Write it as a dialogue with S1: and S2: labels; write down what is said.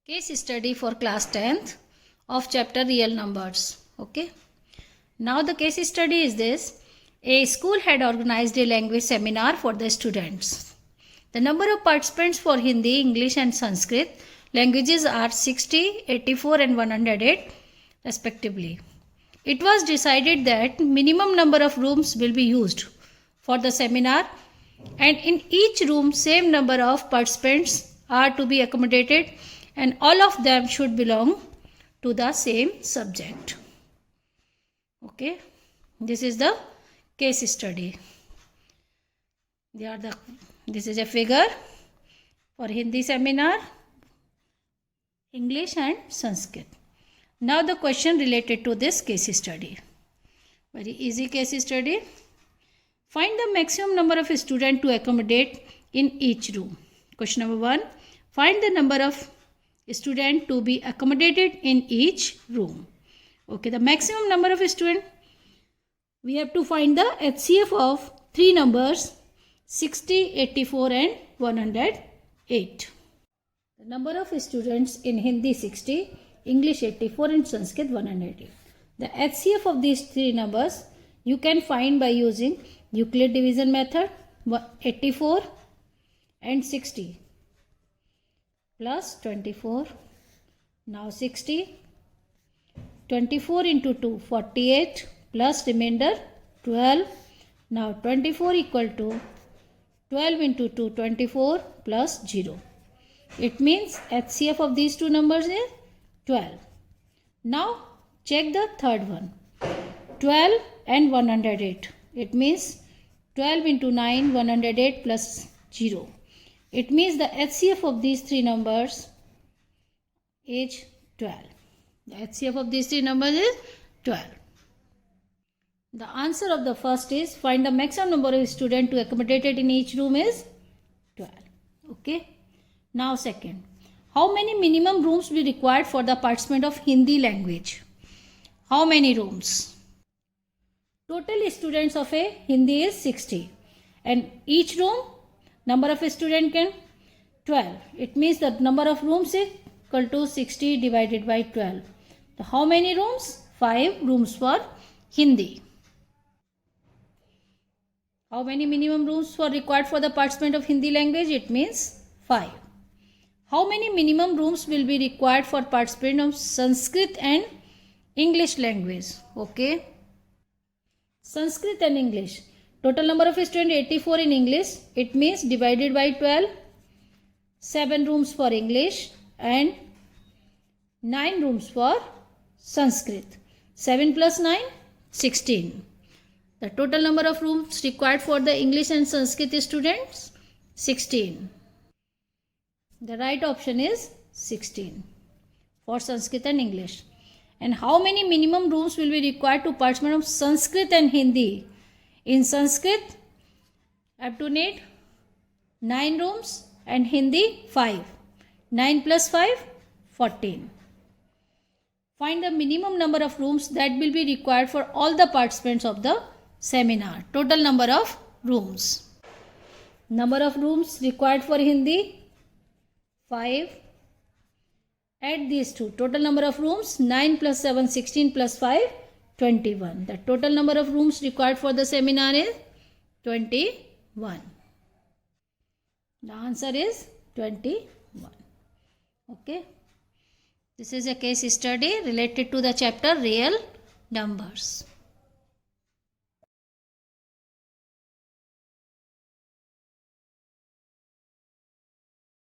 S1: Case study for class 10th of chapter real numbers. Okay. Now the case study is this. A school had organized a language seminar for the students. The number of participants for Hindi, English and Sanskrit languages are 60, 84 and 108 respectively. It was decided that minimum number of rooms will be used for the seminar, and in each room same number of participants are to be accommodated, and all of them should belong to the same subject. Okay, this is the case study. This is a figure for Hindi seminar, English and Sanskrit. Now the question related to this case study. Very easy case study. Find the maximum number of students to accommodate in each room. Question number 1. Find the number of students to be accommodated in each room. Okay, the maximum number of students, we have to find the HCF of three numbers 60, 84 and 108. The number of students in Hindi 60, English 84 and Sanskrit 108. The HCF of these three numbers you can find by using Euclid division method. 84 and 60 plus 24. Now 60. 24 into 2, 48 plus remainder 12. Now 24 equal to 12 into 2, 24 plus 0. It means HCF of these two numbers is 12. Now check the third one. 12 and 108. It means 12 into 9, 108 plus 0. It means the HCF of these three numbers is 12. The HCF of these three numbers is 12. The answer of the first is find the maximum number of students to accommodated in each room is 12. Okay. Now second. How many minimum rooms will be required for the participant of Hindi language? How many rooms? Total students of a Hindi is 60. And each room, number of students can 12. It means the number of rooms is equal to 60 divided by 12. So how many rooms? 5 rooms for Hindi. How many minimum rooms were required for the participant of Hindi language? It means 5. How many minimum rooms will be required for participant of Sanskrit and English language? Okay. Sanskrit and English. Total number of students 84 in English. It means divided by 12. 7 rooms for English and 9 rooms for Sanskrit. 7 plus 9, 16. The total number of rooms required for the English and Sanskrit students 16. The right option is 16 for Sanskrit and English. And how many minimum rooms will be required to participate of Sanskrit and Hindi? In Sanskrit, I have to need 9 rooms and Hindi 5. 9 plus 5, 14. Find the minimum number of rooms that will be required for all the participants of the seminar. Total number of rooms. Number of rooms required for Hindi 5. Add these two. Total number of rooms 9 plus 7, 16 plus 5, 21. The total number of rooms required for the seminar is 21. The answer is 21. Okay. This is a case study related to the chapter real numbers.